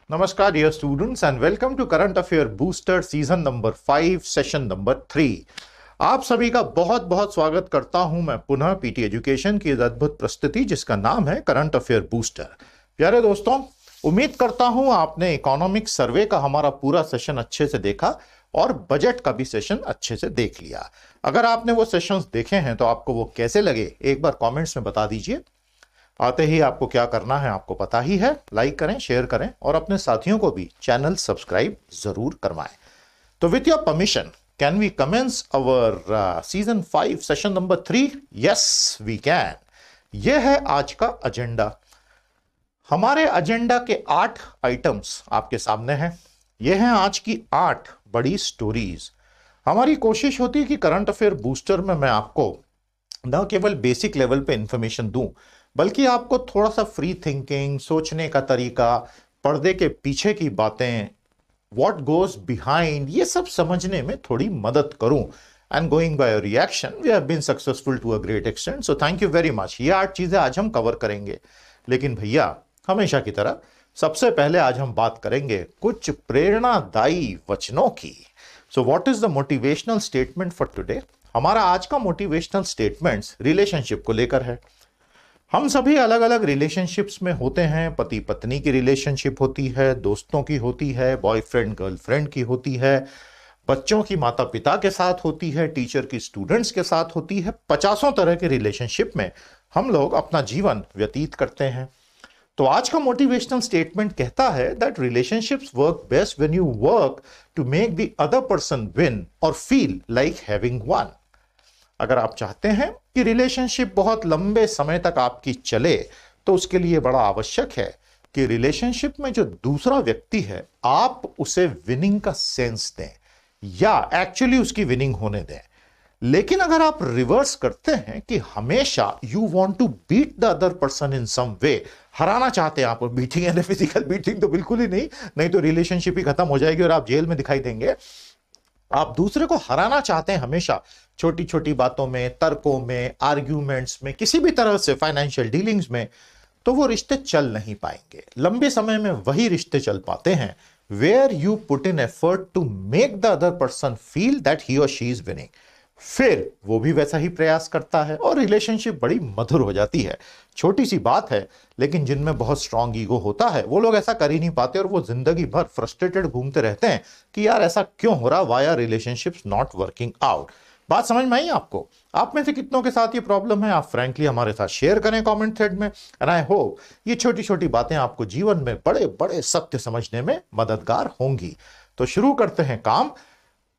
Namaskar, dear students, and welcome to Current Affair Booster Season number 5, Session number 3। आप सभी का बहुत बहुत स्वागत करता हूं मैं पुनः पीटी एजुकेशन की इस अद्भुत प्रस्तुति जिसका नाम है करंट अफेयर बूस्टर। प्यारे दोस्तों, उम्मीद करता हूं आपने इकोनॉमिक सर्वे का हमारा पूरा सेशन अच्छे से देखा और बजट का भी सेशन अच्छे से देख लिया। अगर आपने वो सेशंस देखे हैं तो आपको वो कैसे लगे एक बार कॉमेंट्स में बता दीजिए। आते ही आपको क्या करना है आपको पता ही है, लाइक करें, शेयर करें और अपने साथियों को भी चैनल सब्सक्राइब जरूर करवाएं। तो with your permission can we commence our season 5 session number 3? Yes we can. यह है आज का एजेंडा। हमारे एजेंडा के 8 आइटम्स आपके सामने हैं। यह हैं आज की 8 बड़ी स्टोरीज। हमारी कोशिश होती है कि करंट अफेयर बूस्टर में मैं आपको न केवल बेसिक लेवल पे इंफॉर्मेशन दूं बल्कि आपको थोड़ा सा फ्री थिंकिंग, सोचने का तरीका, पर्दे के पीछे की बातें, व्हाट गोज बिहाइंड, ये सब समझने में थोड़ी मदद करूं। And going by reaction we have been successful to a great extent, so thank you very much. ये 8 चीजें आज हम कवर करेंगे, लेकिन भैया हमेशा की तरह सबसे पहले आज हम बात करेंगे कुछ प्रेरणादायी वचनों की। So what is the motivational statement for today? हमारा आज का मोटिवेशनल स्टेटमेंट्स रिलेशनशिप को लेकर है। हम सभी अलग अलग रिलेशनशिप्स में होते हैं। पति पत्नी की रिलेशनशिप होती है, दोस्तों की होती है, बॉयफ्रेंड गर्लफ्रेंड की होती है, बच्चों की माता पिता के साथ होती है, टीचर की स्टूडेंट्स के साथ होती है। 50 तरह के रिलेशनशिप में हम लोग अपना जीवन व्यतीत करते हैं। तो आज का मोटिवेशनल स्टेटमेंट कहता है that relationships work best when you work to make the other person win और फील लाइक हैविंग वन। अगर आप चाहते हैं कि रिलेशनशिप बहुत लंबे समय तक आपकी चले तो उसके लिए बड़ा आवश्यक है कि रिलेशनशिप में जो दूसरा व्यक्ति है आप उसे विनिंग का सेंस दें या एक्चुअली उसकी विनिंग होने दें। लेकिन अगर आप रिवर्स करते हैं कि हमेशा you want to beat the other person in some way, हराना चाहते हैं आप, बीटिंग एंड फिजिकल बीटिंग तो बिल्कुल ही नहीं, नहीं तो रिलेशनशिप ही खत्म हो जाएगी और आप जेल में दिखाई देंगे। आप दूसरे को हराना चाहते हैं हमेशा, छोटी छोटी बातों में, तर्कों में, आर्ग्यूमेंट्स में, किसी भी तरह से फाइनेंशियल डीलिंग्स में, तो वो रिश्ते चल नहीं पाएंगे। लंबे समय में वही रिश्ते चल पाते हैं where you put in effort to make the other person feel that he और शी इज विनिंग। फिर वो भी वैसा ही प्रयास करता है और रिलेशनशिप बड़ी मधुर हो जाती है। छोटी सी बात है, लेकिन जिनमें बहुत स्ट्रांग ईगो होता है वो लोग ऐसा कर ही नहीं पाते और वो जिंदगी भर फ्रस्ट्रेटेड घूमते रहते हैं कि यार ऐसा क्यों हो रहा, why are relationships not working out. बात समझ में आई आपको? आप में से कितनों के साथ ये प्रॉब्लम है? आप फ्रैंकली हमारे साथ शेयर करें कमेंट थ्रेड में। एंड आई होप ये छोटी छोटी बातें आपको जीवन में बड़े बड़े सत्य समझने में मददगार होंगी। तो शुरू करते हैं काम।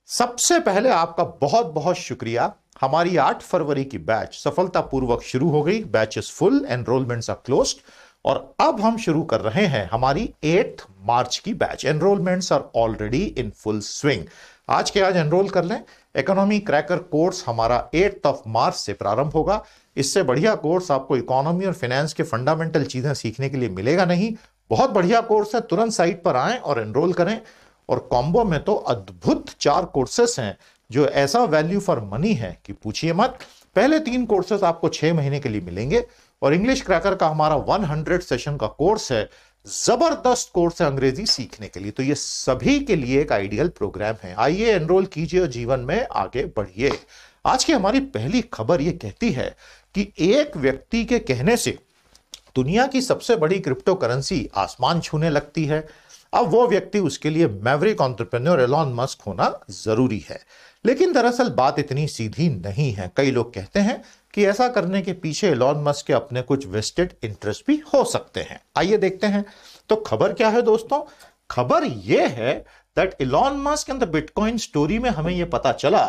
सबसे पहले आपका बहुत बहुत शुक्रिया। हमारी 8 फरवरी की बैच सफलतापूर्वक शुरू हो गई। Batch is full, enrollments are closed और अब हम शुरू कर रहे हैं हमारी 8 मार्च की batch. Enrollments are already in full swing. आज के आज एनरोल कर लें। इकोनॉमी क्रैकर कोर्स हमारा 8 मार्च से प्रारंभ होगा। इससे बढ़िया कोर्स आपको इकोनॉमी और फाइनेंस के फंडामेंटल चीजें सीखने के लिए मिलेगा नहीं। बहुत बढ़िया कोर्स है, तुरंत साइट पर आएं और एनरोल करें। और कॉम्बो में तो अद्भुत 4 कोर्सेस हैं जो ऐसा वैल्यू फॉर मनी है कि पूछिए मत। पहले 3 कोर्सेस आपको 6 महीने के लिए मिलेंगे और इंग्लिश क्रैकर का हमारा 100 सेशन का कोर्स है। जबरदस्त कोर्स है अंग्रेजी सीखने के लिए। तो ये सभी के लिए एक आइडियल प्रोग्राम है। आइए एनरोल कीजिए और जीवन में आगे बढ़िए। आज की हमारी पहली खबर ये कहती है कि एक व्यक्ति के कहने से दुनिया की सबसे बड़ी क्रिप्टो करेंसी आसमान छूने लगती है। अब वो व्यक्ति, उसके लिए मैवरिक एंटरप्रेन्योर एलॉन मस्क होना जरूरी है। लेकिन दरअसल बात इतनी सीधी नहीं है। कई लोग कहते हैं कि ऐसा करने के पीछे एलॉन मस्क के अपने कुछ वेस्टेड इंटरेस्ट भी हो सकते हैं। आइए देखते हैं। तो खबर क्या है दोस्तों? खबर यह है that Elon Musk and the bitcoin story में हमें यह पता चला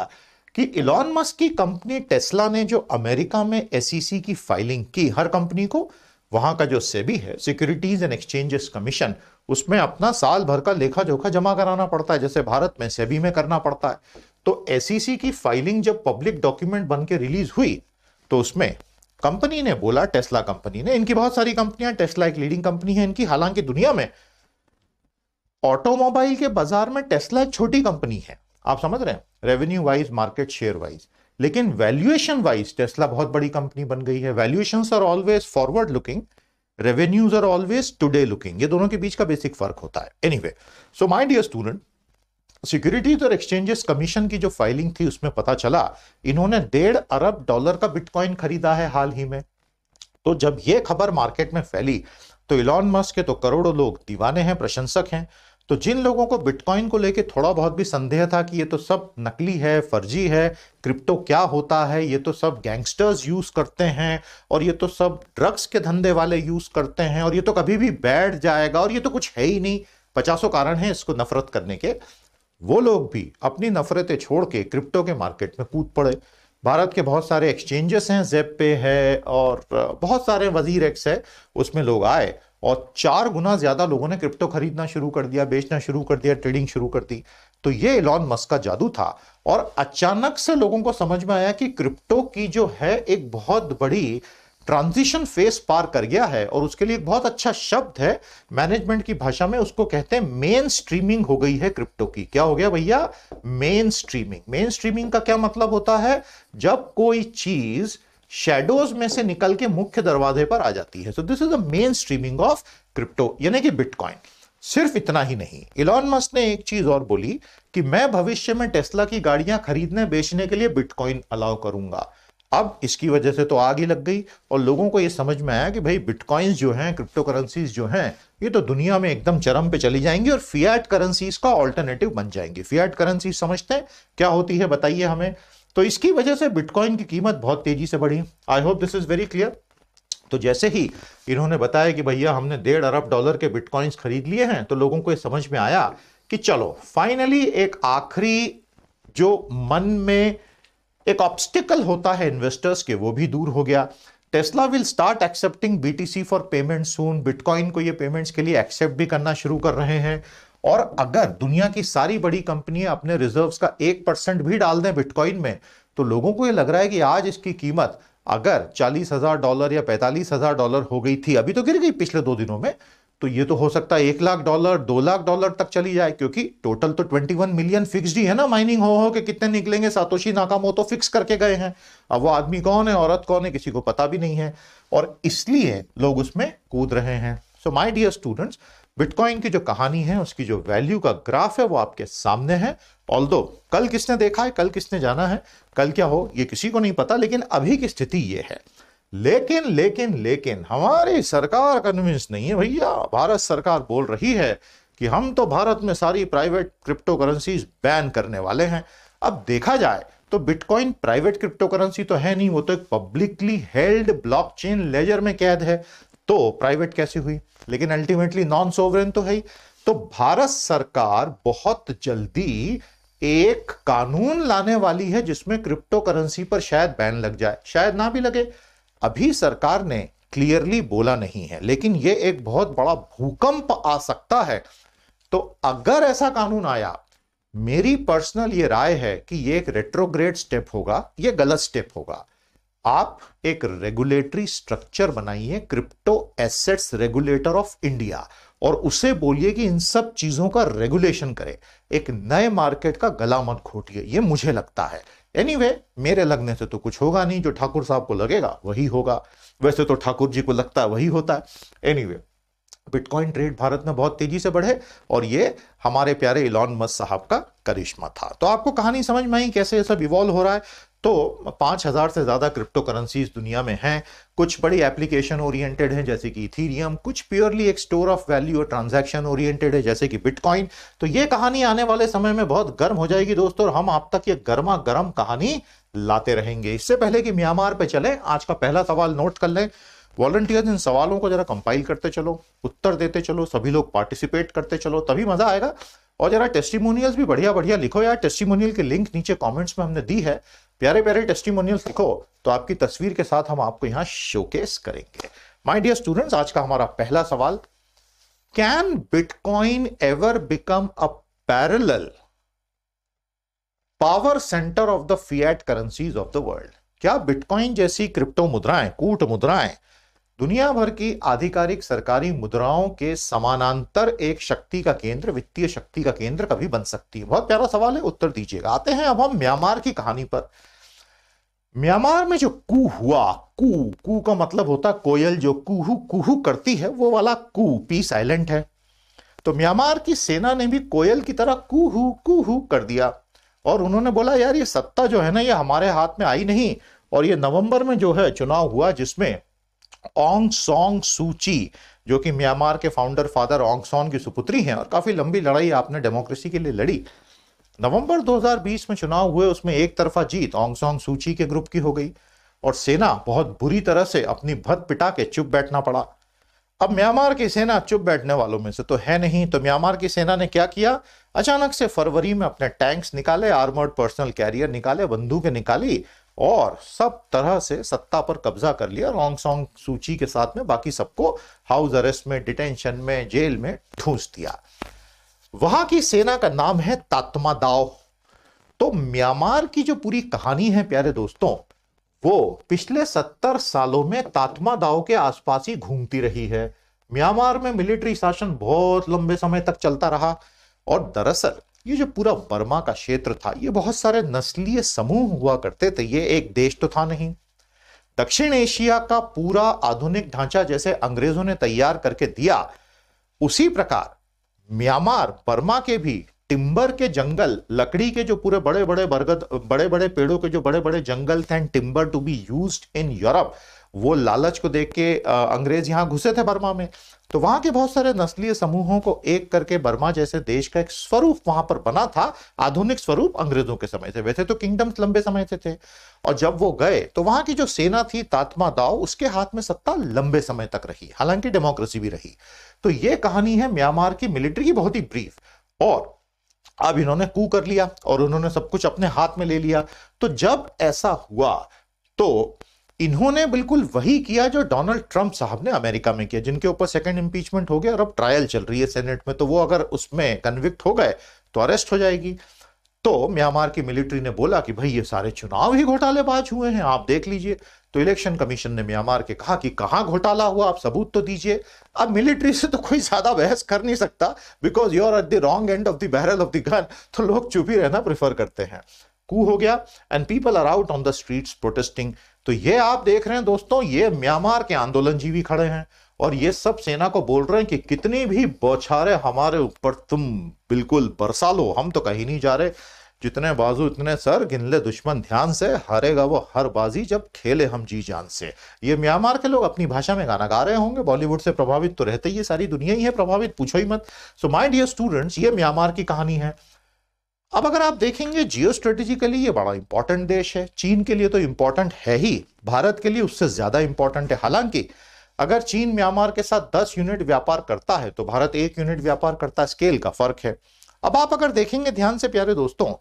कि एलॉन मस्क की कंपनी टेस्ला ने जो अमेरिका में एसईसी की फाइलिंग की, हर कंपनी को वहां का जो सेबी है, सिक्योरिटीज एंड एक्सचेंजेस कमीशन, उसमें अपना साल भर का लेखा जोखा जमा कराना पड़ता है, जैसे भारत में सेबी में करना पड़ता है। तो एसईसी की फाइलिंग जब पब्लिक डॉक्यूमेंट बन के रिलीज हुई तो उसमें कंपनी ने बोला, टेस्ला कंपनी ने, इनकी बहुत सारी कंपनियां, टेस्ला एक लीडिंग कंपनी है इनकी, हालांकि दुनिया में ऑटोमोबाइल के बाजार में टेस्ला एक छोटी कंपनी है, आप समझ रहे हैं, revenue wise, market share wise, लेकिन वैल्यूएशन वाइज टेस्ला बहुत बड़ी कंपनी बन गई है। Valuations are always forward looking revenues are always today looking, ये दोनों के बीच का बेसिक फर्क होता है। Anyway, so my dear student, securities और एक्सचेंजेस कमीशन की जो फाइलिंग थी उसमें पता चला इन्होंने $1.5 अरब का बिटकॉइन खरीदा है हाल ही में। तो जब ये खबर मार्केट में फैली तो इलॉन मस्क के तो करोड़ों लोग दीवाने हैं, प्रशंसक हैं। तो जिन लोगों को बिटकॉइन को लेके थोड़ा बहुत भी संदेह था कि ये तो सब नकली है, फर्जी है, क्रिप्टो क्या होता है, ये तो सब गैंगस्टर्स यूज करते हैं और ये तो सब ड्रग्स के धंधे वाले यूज करते हैं और ये तो कभी भी बैठ जाएगा और ये तो कुछ है ही नहीं, 50 कारण है इसको नफरत करने के, वो लोग भी अपनी नफरतें छोड़ के क्रिप्टो के मार्केट में कूद पड़े। भारत के बहुत सारे एक्सचेंजेस हैं, ज़ेप पे है और बहुत सारे वजीर एक्स है, उसमें लोग आए और 4 गुना ज्यादा लोगों ने क्रिप्टो खरीदना शुरू कर दिया, बेचना शुरू कर दिया, ट्रेडिंग शुरू कर दी। तो ये इलॉन मस्क का जादू था और अचानक से लोगों को समझ में आया कि क्रिप्टो की जो है एक बहुत बड़ी ट्रांजिशन फेस पार कर गया है और उसके लिए एक बहुत अच्छा शब्द है मैनेजमेंट की भाषा में, उसको कहते हैं मेन स्ट्रीमिंग हो गई है क्रिप्टो की। क्या हो गया भैया? Main streaming. मेन स्ट्रीमिंग का क्या मतलब होता है? जब कोई चीज शैडोज में से निकल के मुख्य दरवाजे पर आ जाती है। So this is the main streaming of crypto, यानी कि बिटकॉइन। सिर्फ इतना ही नहीं, इलॉन मस्क ने एक चीज और बोली कि मैं भविष्य में टेस्ला की गाड़ियां खरीदने बेचने के लिए बिटकॉइन अलाउ करूंगा। अब इसकी वजह से तो आग ही लग गई और लोगों को यह समझ में आया कि भाई बिटकॉइंस जो हैं, क्रिप्टो करेंसीज जो हैं, ये तो दुनिया में एकदम चरम पे चली जाएंगी और फिएट करेंसीज का ऑल्टरनेटिव बन जाएंगी। फिएट करेंसीज समझते हैं क्या होती है? बताइए हमें। तो इसकी वजह से बिटकॉइन की कीमत बहुत तेजी से बढ़ी। आई hope this is very clear. तो जैसे ही इन्होंने बताया कि भैया हमने $1.5 अरब के बिटकॉइंस खरीद लिए हैं, तो लोगों को यह समझ में आया कि चलो फाइनली एक आखिरी जो मन में एक ऑब्स्टिकल होता है इन्वेस्टर्स के, वो भी दूर हो गया। Tesla will start accepting BTC for payment soon. Bitcoin को ये पेमेंट्स के लिए एक्सेप्ट भी करना शुरू कर रहे हैं। और अगर दुनिया की सारी बड़ी कंपनियां अपने रिजर्व्स का 1% भी डाल दें बिटकॉइन में, तो लोगों को ये लग रहा है कि आज इसकी कीमत अगर $40,000 या $45,000 हो गई थी, अभी तो गिर गई पिछले 2 दिनों में, तो ये तो हो सकता है $1,00,000 $2,00,000 तक चली जाए, क्योंकि टोटल तो 21 मिलियन फिक्स्ड ही है ना। माइनिंग हो के कितने निकलेंगे, सातोशी नाकामोटो फिक्स करके गए हैं। अब वो आदमी कौन है, औरत कौन है, किसी को पता भी नहीं है और इसलिए लोग उसमें कूद रहे हैं। So my dear students, bitcoin की जो कहानी है, उसकी जो वैल्यू का ग्राफ है वो आपके सामने है। ऑल्दो कल किसने देखा है, कल किसने जाना है, कल क्या हो ये किसी को नहीं पता, लेकिन अभी की स्थिति ये है। लेकिन हमारी सरकार कन्विंस नहीं है भैया। भारत सरकार बोल रही है कि हम तो भारत में सारी प्राइवेट क्रिप्टो करेंसीज बैन करने वाले हैं। अब देखा जाए तो बिटकॉइन प्राइवेट क्रिप्टो करेंसी तो है नहीं, वो तो एक पब्लिकली हेल्ड ब्लॉकचेन लेजर में कैद है, तो प्राइवेट कैसी हुई? लेकिन अल्टीमेटली नॉन सोवरेन तो है ही। तो भारत सरकार बहुत जल्दी एक कानून लाने वाली है जिसमें क्रिप्टो करेंसी पर शायद बैन लग जाए, शायद ना भी लगे। अभी सरकार ने क्लियरली बोला नहीं है, लेकिन यह एक बहुत बड़ा भूकंप आ सकता है। तो अगर ऐसा कानून आया, मेरी पर्सनल ये राय है कि यह एक रेट्रोग्रेड स्टेप होगा, यह गलत स्टेप होगा। आप एक रेगुलेटरी स्ट्रक्चर बनाइए, crypto assets regulator of India, और उसे बोलिए कि इन सब चीजों का रेगुलेशन करे। एक नए मार्केट का गला मत घोटिए, ये मुझे लगता है। एनीवे, मेरे लगने से तो कुछ होगा नहीं, जो ठाकुर साहब को लगेगा वही होगा। वैसे तो ठाकुर जी को लगता है वही होता है। एनीवे, बिटकॉइन ट्रेड भारत में बहुत तेजी से बढ़े और ये हमारे प्यारे इलॉन मस्क साहब का करिश्मा था। तो आपको कहानी समझ में आई कैसे ये सब इवॉल्व हो रहा है। तो 5,000 से ज्यादा क्रिप्टो करेंसीज दुनिया में हैं। कुछ बड़ी एप्लीकेशन ओरिएंटेड हैं जैसे कि इथीरियम, कुछ प्योरली एक स्टोर ऑफ वैल्यू और ट्रांजैक्शन ओरिएंटेड है जैसे कि बिटकॉइन। तो ये कहानी आने वाले समय में बहुत गर्म हो जाएगी दोस्तों, और हम आप तक ये गर्मा गर्म कहानी लाते रहेंगे। इससे पहले कि म्यांमार पे चले, आज का पहला सवाल नोट कर लें। वॉलंटियर्स इन सवालों को जरा कंपाइल करते चलो, उत्तर देते चलो, सभी लोग पार्टिसिपेट करते चलो, तभी मजा आएगा। और जरा टेस्टिमोनियल्स भी बढ़िया बढ़िया लिखो यार। टेस्टिमोनियल की लिंक नीचे कमेंट्स में हमने दी है। प्यारे प्यारे टेस्टिमोनियल्स लिखो तो आपकी तस्वीर के साथ हम आपको यहां शोकेस करेंगे। माय डियर स्टूडेंट्स, आज का हमारा पहला सवाल, can bitcoin ever become a parallel power centre of the fiat currencies of the world? क्या बिटकॉइन जैसी क्रिप्टो मुद्राएं, कूट मुद्राएं, दुनिया भर की आधिकारिक सरकारी मुद्राओं के समानांतर एक शक्ति का केंद्र, वित्तीय शक्ति का केंद्र कभी बन सकती है? बहुत प्यारा सवाल है, उत्तर दीजिएगा। आते हैं अब हम म्यांमार की कहानी पर। म्यांमार में जो कू हुआ, कू कू का मतलब होता है कोयल जो कुहू कुहू करती है, वो वाला कू, पी साइलेंट है। तो म्यांमार की सेना ने भी कोयल की तरह कुहू कुहू कर दिया और उन्होंने बोला यार ये सत्ता जो है ना ये हमारे हाथ में आई नहीं। और ये नवंबर में जो है चुनाव हुआ जिसमें ऑंग सॉन्ग सूची, जो कि म्यांमार के फाउंडर फादर ऑंग सॉन की सुपुत्री हैं और काफी लंबी लड़ाई आपने डेमोक्रेसी के लिए लड़ी। नवंबर 2020 में चुनाव हुए, उसमें एक तरफा जीत ऑंग सॉन्ग सूची के ग्रुप की हो गई और सेना बहुत बुरी तरह से अपनी भद पिटा के चुप बैठना पड़ा। अब म्यांमार की सेना चुप बैठने वालों में से तो है नहीं, तो म्यांमार की सेना ने क्या किया, अचानक से फरवरी में अपने टैंक्स निकाले, आर्मर्ड पर्सनल कैरियर निकाले, बंदूकें निकाली और सब तरह से सत्ता पर कब्जा कर लिया। ऑंग सॉन्ग सूची के साथ में बाकी सबको हाउस अरेस्ट में, डिटेंशन में, जेल में ठूंस दिया। वहां की सेना का नाम है तात्मादाव। तो म्यांमार की जो पूरी कहानी है प्यारे दोस्तों, वो पिछले 70 सालों में तात्मादाव के आसपास ही घूमती रही है। म्यांमार में मिलिट्री शासन बहुत लंबे समय तक चलता रहा और दरअसल ये जो पूरा बर्मा का क्षेत्र था ये बहुत सारे नस्लीय समूह हुआ करते थे, ये एक देश तो था नहीं। दक्षिण एशिया का पूरा आधुनिक ढांचा जैसे अंग्रेजों ने तैयार करके दिया, उसी प्रकार म्यांमार बर्मा के भी टिम्बर के जंगल, लकड़ी के जो पूरे बड़े बड़े बरगद, बड़े बड़े पेड़ों के जो बड़े बड़े जंगल थे, timber to be used in Europe, वो लालच को देख के अंग्रेज यहां घुसे थे बर्मा में। तो वहां के बहुत सारे नस्लीय समूहों को एक करके बर्मा जैसे देश का एक स्वरूप वहां पर बना था, आधुनिक स्वरूप अंग्रेजों के समय से। वैसे तो किंगडम्स लंबे समय से थे और जब वो गए तो वहां की जो सेना थी तात्मादाव, उसके हाथ में सत्ता लंबे समय तक रही, हालांकि डेमोक्रेसी भी रही। तो ये कहानी है म्यांमार की मिलिट्री की, बहुत ही ब्रीफ। और अब इन्होंने कू कर लिया और उन्होंने सब कुछ अपने हाथ में ले लिया। तो जब ऐसा हुआ तो इन्होंने बिल्कुल वही किया जो डोनाल्ड ट्रंप साहब ने अमेरिका में किया, जिनके ऊपर सेकंड इंपीचमेंट हो गया और अब ट्रायल चल रही है सेनेट में। तो वो अगर उसमें कन्विक्ट हो गए तो अरेस्ट हो जाएगी। तो म्यांमार की मिलिट्री ने बोला कि भाई ये सारे चुनाव ही घोटालेबाज हुए हैं, आप देख लीजिए। तो इलेक्शन कमीशन ने म्यांमार के कहा कि कहां घोटाला हुआ, आप सबूत तो दीजिए। अब मिलिट्री से तो कोई ज्यादा बहस कर नहीं सकता, because you are at the wrong end of the barrel of the gun. तो लोग चुप ही रहना प्रेफर करते हैं। कू हो गया and people are out on the streets protesting. तो ये आप देख रहे हैं दोस्तों, ये म्यांमार के आंदोलनजीवी खड़े हैं और ये सब सेना को बोल रहे हैं कि कितनी भी बौछारें हमारे ऊपर तुम बिल्कुल बरसा लो, हम तो कहीं नहीं जा रहे। जितने बाजू इतने सर, गिन ले दुश्मन ध्यान से, हारेगा वो हर बाजी जब खेले हम जी जान से। ये म्यांमार के लोग अपनी भाषा में गाना गा रहे होंगे, बॉलीवुड से प्रभावित तो रहते ही, सारी दुनिया ही है प्रभावित, पूछो ही मत। सो माय डियर स्टूडेंट्स, ये म्यांमार की कहानी है। अब अगर आप देखेंगे जियो स्ट्रेटेजिकली ये बड़ा इंपॉर्टेंट देश है, चीन के लिए तो इंपॉर्टेंट है ही, भारत के लिए उससे ज्यादा इंपॉर्टेंट है। हालांकि अगर चीन म्यांमार के साथ 10 यूनिट व्यापार करता है तो भारत 1 यूनिट व्यापार करता है, स्केल का फर्क है। अब आप अगर देखेंगे ध्यान से प्यारे दोस्तों,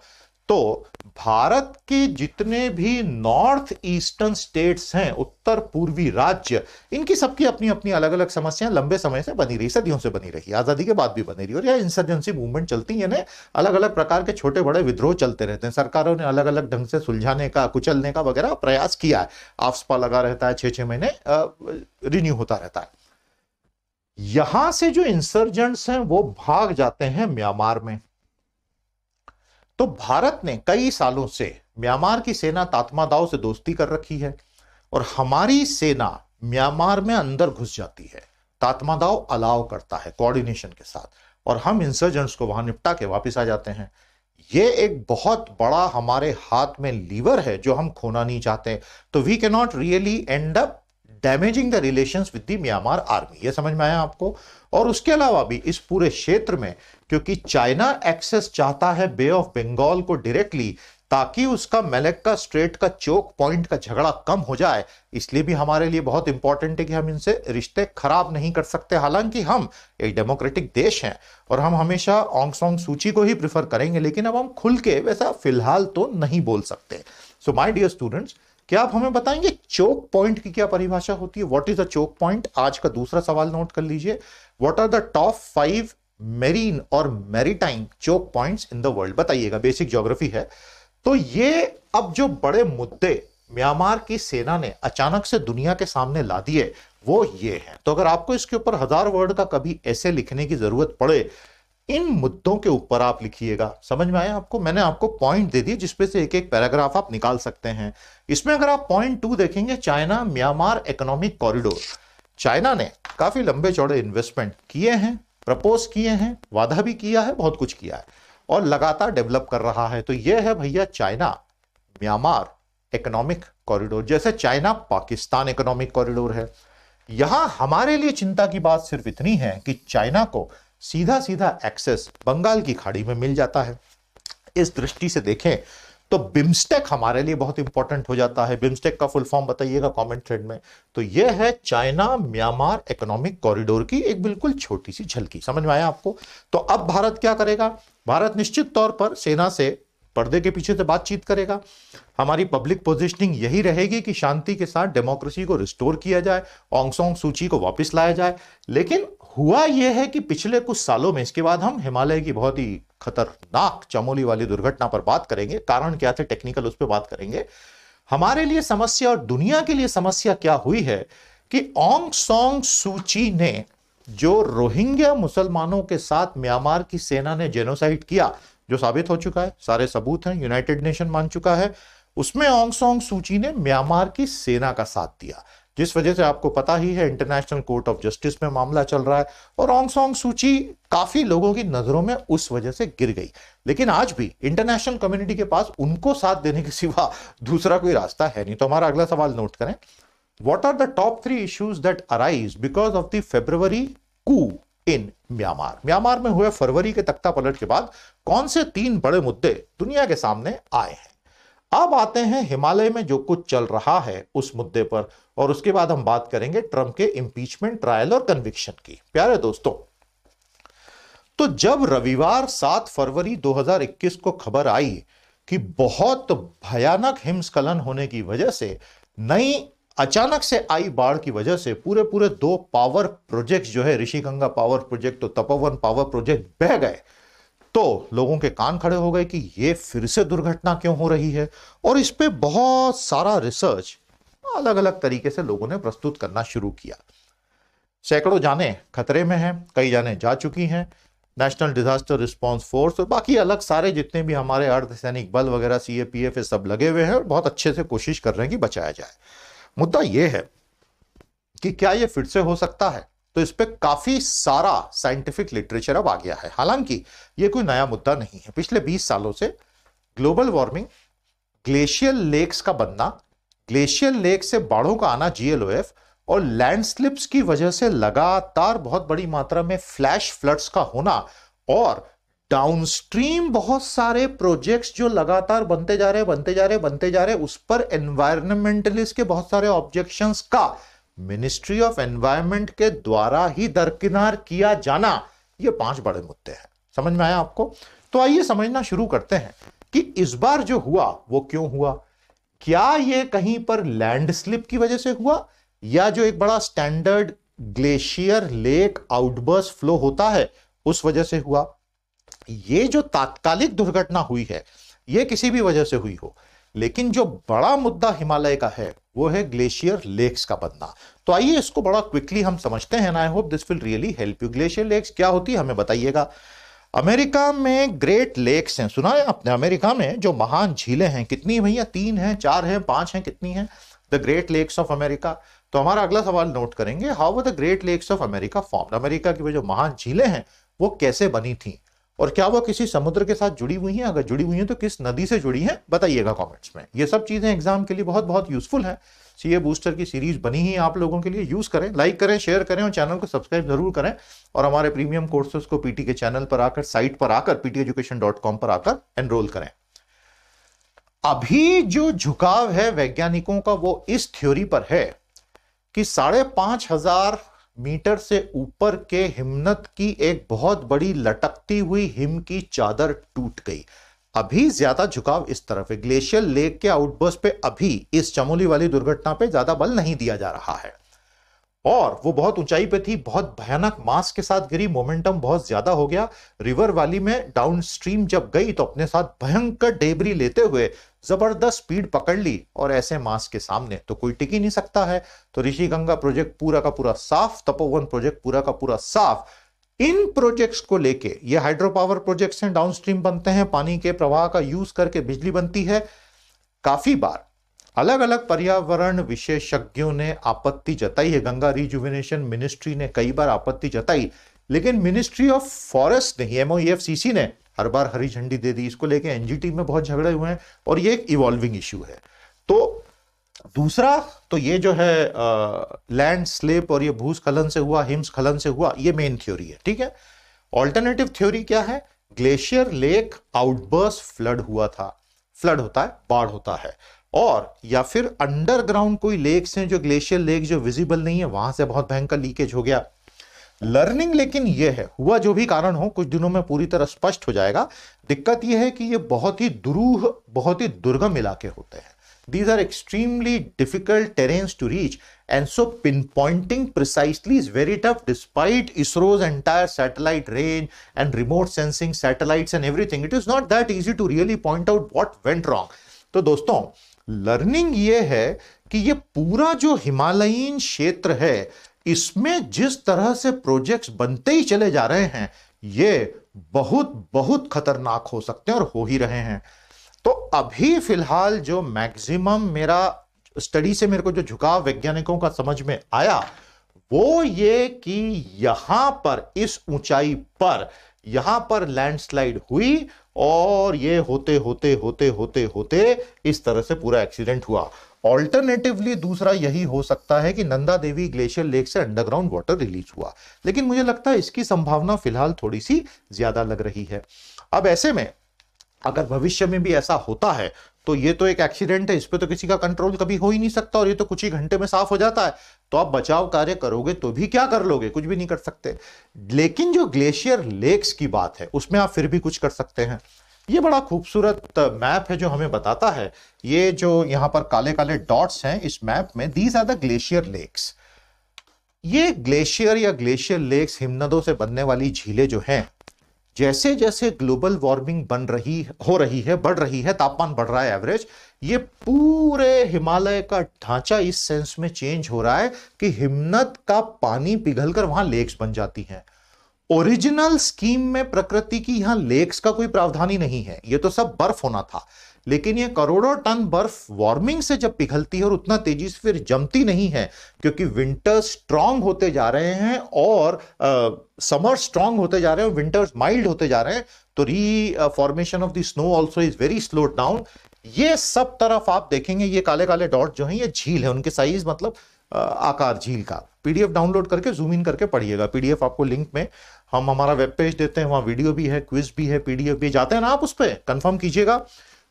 तो भारत के जितने भी नॉर्थ ईस्टर्न स्टेट्स हैं, उत्तर पूर्वी राज्य, इनकी सबकी अपनी अपनी अलग अलग समस्याएं लंबे समय से बनी रही, सदियों से बनी रही, आजादी के बाद भी बनी रही। और यह इंसर्जेंसी मूवमेंट चलती है ना, अलग अलग प्रकार के छोटे बड़े विद्रोह चलते रहते हैं, सरकारों ने अलग अलग ढंग से सुलझाने का, कुचलने का वगैरह प्रयास किया है। आफ्सपा लगा रहता है, 6-6 महीने रिन्यू होता रहता है। यहां से जो इंसर्जेंट्स हैं वो भाग जाते हैं म्यांमार में। तो भारत ने कई सालों से म्यांमार की सेना तात्मादाव से दोस्ती कर रखी है और हमारी सेना म्यांमार में अंदर घुस जाती है, तात्मादाव अलाव करता है कोऑर्डिनेशन के साथ, और हम इंसर्जेंट्स को वहां निपटा के वापस आ जाते हैं। ये एक बहुत बड़ा हमारे हाथ में लीवर है जो हम खोना नहीं चाहते। तो we can not really end up damaging the relations with the Myanmar army. ये समझ में आया आपको? और उसके अलावा भी इस पूरे क्षेत्र में, क्योंकि चाइना एक्सेस चाहता है बे ऑफ बंगाल को डायरेक्टली, ताकि उसका मलक्का स्ट्रेट का चोक पॉइंट का झगड़ा कम हो जाए, इसलिए भी हमारे लिए बहुत इंपॉर्टेंट है कि हम इनसे रिश्ते खराब नहीं कर सकते। हालांकि हम एक डेमोक्रेटिक देश हैं और हम हमेशा ऑंग सॉन्ग सूची को ही प्रिफर करेंगे, लेकिन अब हम खुल के वैसा फिलहाल तो नहीं बोल सकते। सो माय डियर स्टूडेंट्स, क्या आप हमें बताएंगे चोक पॉइंट की क्या परिभाषा होती है? What is a choke point? आज का दूसरा सवाल नोट कर लीजिए। What are the top 5 marine और maritime choke points in the world? बताइएगा, बेसिक ज्योग्राफी है। तो ये अब जो बड़े मुद्दे म्यांमार की सेना ने अचानक से दुनिया के सामने ला दिए वो ये हैं। तो अगर आपको इसके ऊपर 1000 वर्ड का कभी ऐसे लिखने की जरूरत पड़े इन मुद्दों के ऊपर आप लिखिएगा। समझ में आया आपको? मैंने आपको पॉइंट दे दिए जिसपे से एक एक पैराग्राफ आप निकाल सकते हैं। इसमें अगर आप पॉइंट 2 देखेंगे, China Myanmar economic corridor, China ने काफी लंबे चौड़े इन्वेस्टमेंट किए हैं, प्रपोज किए हैं, वादा भी किया है, बहुत कुछ किया है और लगातार डेवलप कर रहा है। तो यह है भैया चाइना म्यांमार इकोनॉमिक कॉरिडोर। जैसे चाइना पाकिस्तान इकोनॉमिक कॉरिडोर है। यहां हमारे लिए चिंता की बात सिर्फ इतनी है कि चाइना को सीधा सीधा एक्सेस बंगाल की खाड़ी में मिल जाता है। इस दृष्टि से देखें तो बिम्स्टेक हमारे लिए बहुत इंपॉर्टेंट हो जाता है। बिम्स्टेक का फुल फॉर्म बताइएगा कमेंट थ्रेड में। तो यह है चाइना म्यांमार इकोनॉमिक कॉरिडोर की एक बिल्कुल छोटी सी झलकी। समझ में आया आपको? तो अब भारत क्या करेगा? भारत निश्चित तौर पर सेना से पर्दे के पीछे से बातचीत करेगा। हमारी पब्लिक पोजीशनिंग यही रहेगी कि शांति के साथ डेमोक्रेसी को रिस्टोर किया जाए, ऑंग सांग सूची को वापस लाया जाए। लेकिन हुआ यह है कि पिछले कुछ सालों में, इसके बाद हम हिमालय की बहुत ही खतरनाक चमोली वाली दुर्घटना पर बात करेंगे, कारण क्या थे टेक्निकल उस पर बात करेंगे। हमारे लिए समस्या और दुनिया के लिए समस्या क्या हुई है कि ऑंग सांग सूची ने जो रोहिंग्या मुसलमानों के साथ म्यांमार की सेना ने जेनोसाइड किया, जो साबित हो चुका है, सारे सबूत हैं, यूनाइटेड नेशन मान चुका है, उसमें ऑंग सांग सूची ने म्यांमार की सेना का साथ दिया, जिस वजह से आपको पता ही है इंटरनेशनल कोर्ट ऑफ जस्टिस में मामला चल रहा है और ऑंग सांग सूची काफी लोगों की नजरों में उस वजह से गिर गई। लेकिन आज भी इंटरनेशनल कम्युनिटी के पास उनको साथ देने के सिवा दूसरा कोई रास्ता है नहीं। तो हमारा अगला सवाल नोट करें, what are the top 3 issues that arise because of the February coup in Myanmar? Myanmar में हुए फरवरी के तख्ता पलट के बाद कौन से 3 बड़े मुद्दे दुनिया के सामने आए हैं? अब आते हैं हिमालय में जो कुछ चल रहा है उस मुद्दे पर, और उसके बाद हम बात करेंगे ट्रंप के इंपीचमेंट ट्रायल और कन्विक्शन की। प्यारे दोस्तों, तो जब रविवार 7 फरवरी 2021 को खबर आई कि बहुत भयानक हिमस्खलन होने की वजह से, नई अचानक से आई बाढ़ की वजह से पूरे 2 पावर प्रोजेक्ट्स जो है, ऋषिगंगा पावर प्रोजेक्ट तो तपोवन पावर प्रोजेक्ट बह गए, तो लोगों के कान खड़े हो गए कि ये फिर से दुर्घटना क्यों हो रही है। और इस पे बहुत सारा रिसर्च अलग अलग तरीके से लोगों ने प्रस्तुत करना शुरू किया। सैकड़ों जाने खतरे में हैं, कई जाने जा चुकी हैं। नेशनल डिजास्टर रिस्पांस फोर्स और बाकी अलग सारे जितने भी हमारे अर्धसैनिक बल वगैरह CAPF सब लगे हुए हैं और बहुत अच्छे से कोशिश कर रहे हैं कि बचाया जाए। मुद्दा यह है कि क्या यह फिर से हो सकता है? तो इस पे काफी सारा साइंटिफिक लिटरेचर अब आ गया है। हालांकि यह कोई नया मुद्दा नहीं है। पिछले 20 सालों से ग्लोबल वार्मिंग, ग्लेशियल लेक्स का बनना, ग्लेशियल लेक से बाढ़ों का आना GLOF और लैंडस्लिप्स की वजह से लगातार बहुत बड़ी मात्रा में फ्लैश फ्लड्स का होना और डाउनस्ट्रीम बहुत सारे प्रोजेक्ट्स जो लगातार बनते जा रहे, उस पर एनवायरमेंटलिस्ट के बहुत सारे ऑब्जेक्शंस का मिनिस्ट्री ऑफ एनवायरनमेंट के द्वारा ही दरकिनार किया जाना, ये 5 बड़े मुद्दे हैं। समझ में आया आपको? तो आइए समझना शुरू करते हैं कि इस बार जो हुआ वो क्यों हुआ। क्या यह कहीं पर लैंडस्लिप की वजह से हुआ या जो एक बड़ा standard glacier lake outburst flow होता है उस वजह से हुआ? ये जो तात्कालिक दुर्घटना हुई है ये किसी भी वजह से हुई हो, लेकिन जो बड़ा मुद्दा हिमालय का है वो है ग्लेशियर लेक्स का बनना। तो आइए इसको बड़ा क्विकली हम समझते हैं। I hope this will really help you. Glacier lakes क्या होती है हमें बताइएगा। अमेरिका में ग्रेट लेक्स हैं, सुना है आपने? अमेरिका में जो महान झीलें हैं, कितनी भैया? 3 हैं, 4 हैं, 5 हैं, कितनी हैं? The great lakes of America. तो हमारा अगला सवाल नोट करेंगे, how were the great lakes of America formed? America की वो जो महान झीलें हैं वो कैसे बनी थी और क्या वो किसी समुद्र के साथ जुड़ी हुई हैं? अगर जुड़ी हुई हैं तो किस नदी से जुड़ी हैं बताइएगा कमेंट्स में। ये सब चीजें एग्जाम के लिए बहुत बहुत यूजफुल है। CA बूस्टर की सीरीज बनी ही आप लोगों के लिए, यूज करें, लाइक करें, शेयर करें और चैनल को सब्सक्राइब जरूर करें। और हमारे प्रीमियम कोर्सेज को PT के चैनल पर आकर, साइट पर आकर, pteducation.com पर आकर एनरोल करें। अभी जो झुकाव है वैज्ञानिकों का वो इस थ्योरी पर है कि 5,500 मीटर से ऊपर के हिमनद की एक बहुत बड़ी लटकती हुई हिम की चादर टूट गई। अभी ज्यादा झुकाव इस तरफ है। ग्लेशियर लेक के आउटबर्स्ट पे अभी इस चमोली वाली दुर्घटना पे ज्यादा बल नहीं दिया जा रहा है और वो बहुत ऊंचाई पे थी, बहुत भयानक मास के साथ गिरी, मोमेंटम बहुत ज्यादा हो गया। रिवर वैली में डाउनस्ट्रीम जब गई तो अपने साथ भयंकर डेबरी लेते हुए जबरदस्त स्पीड पकड़ ली और ऐसे मास के सामने तो कोई टिक ही नहीं सकता है। तो ऋषिगंगा प्रोजेक्ट पूरा का पूरा साफ, तपोवन प्रोजेक्ट पूरा का पूरा साफ, इन प्रोजेक्ट्स को लेके, ये हाइड्रो पावर प्रोजेक्ट्स हैं, डाउनस्ट्रीम बनते हैं, पानी के प्रवाह का यूज करके बिजली बनती है। काफी बार अलग अलग पर्यावरण विशेषज्ञों ने आपत्ति जताई है, गंगा रिजुविनेशन मिनिस्ट्री ने कई बार आपत्ति जताई, लेकिन मिनिस्ट्री ऑफ फॉरेस्ट ने, MOEFCC ने हर बार हरी झंडी दे दी। इसको लेके NGT में बहुत झगड़े हुए हैं और ये एक इवॉल्विंग इश्यू है। तो दूसरा तो ये जो है लैंड स्लिप और ये भूस्खलन से हुआ, हिमस्खलन से हुआ, ये मेन थ्योरी है, ठीक है। ऑल्टरनेटिव थ्योरी क्या है? ग्लेशियर लेक आउटबर्स्ट फ्लड हुआ था। फ्लड होता है, बाढ़ होता है, और या फिर अंडरग्राउंड कोई लेक्स हैं जो ग्लेशियर लेक जो विजिबल नहीं है, वहां से बहुत भयंकर लीकेज हो गया। लर्निंग लेकिन यह है, हुआ जो भी कारण हो कुछ दिनों में पूरी तरह स्पष्ट हो जाएगा। दिक्कत यह है कि ये बहुत ही दुरूह, बहुत ही दुर्गम इलाके होते हैं। These are extremely difficult terrains to reach, and so pinpointing precisely is very tough despite ISRO's entire satellite range and remote sensing satellites and everything. It is not that easy to really point out what went wrong. तो दोस्तों, learning ये है कि ये पूरा जो Himalayan क्षेत्र है, इसमें जिस तरह से प्रोजेक्ट्स बनते ही चले जा रहे हैं, ये बहुत बहुत खतरनाक हो सकते हैं और हो ही रहे हैं। तो अभी फिलहाल जो मैक्सिमम मेरा स्टडी से मेरे को जो झुकाव वैज्ञानिकों का समझ में आया, वो ये कि यहां पर इस ऊंचाई पर यहां पर लैंडस्लाइड हुई और ये होते होते होते होते होते इस तरह से पूरा एक्सीडेंट हुआ। ऑल्टरनेटिवली दूसरा यही हो सकता है कि नंदा देवी ग्लेशियर लेक से अंडरग्राउंड वाटर रिलीज हुआ, लेकिन मुझे लगता है इसकी संभावना फिलहाल थोड़ी सी ज्यादा लग रही है। अब ऐसे में अगर भविष्य में भी ऐसा होता है तो ये तो एक एक्सीडेंट है, इस पे तो किसी का कंट्रोल कभी हो ही नहीं सकता, और ये तो कुछ ही घंटे में साफ हो जाता है। तो आप बचाव कार्य करोगे तो भी क्या कर लोगे? कुछ भी नहीं कर सकते। लेकिन जो ग्लेशियर लेक्स की बात है उसमें आप फिर भी कुछ कर सकते हैं। ये बड़ा खूबसूरत मैप है जो हमें बताता है, ये जो यहां पर काले काले डॉट्स हैं इस मैप में, these are the glacier lakes. ये ग्लेशियर या ग्लेशियर लेक्स, हिमनदों से बनने वाली झीलें जो हैं, जैसे जैसे ग्लोबल वार्मिंग हो रही है, बढ़ रही है, तापमान बढ़ रहा है एवरेज, ये पूरे हिमालय का ढांचा इस सेंस में चेंज हो रहा है कि हिमनद का पानी पिघलकर वहां लेक्स बन जाती हैं। ओरिजिनल स्कीम में प्रकृति की यहां लेक्स का कोई प्रावधान ही नहीं है, ये तो सब बर्फ होना था। लेकिन ये करोड़ों टन बर्फ वार्मिंग से जब पिघलती है और उतना तेजी से फिर जमती नहीं है, क्योंकि विंटर्स स्ट्रांग होते जा रहे हैं और समर स्ट्रांग होते जा रहे हैं, विंटर्स माइल्ड होते जा रहे हैं, तो formation of the snow also is very slow down. ये सब तरफ आप देखेंगे, ये काले काले डॉट जो हैं ये झील है, उनके साइज मतलब आकार झील का। PDF डाउनलोड करके जूम इन करके पढ़िएगा। PDF आपको लिंक में हम हमारा वेब पेज देते हैं, वहां वीडियो भी है, क्विज भी है, PDF भी, जाते हैं ना आप उस पर कंफर्म कीजिएगा।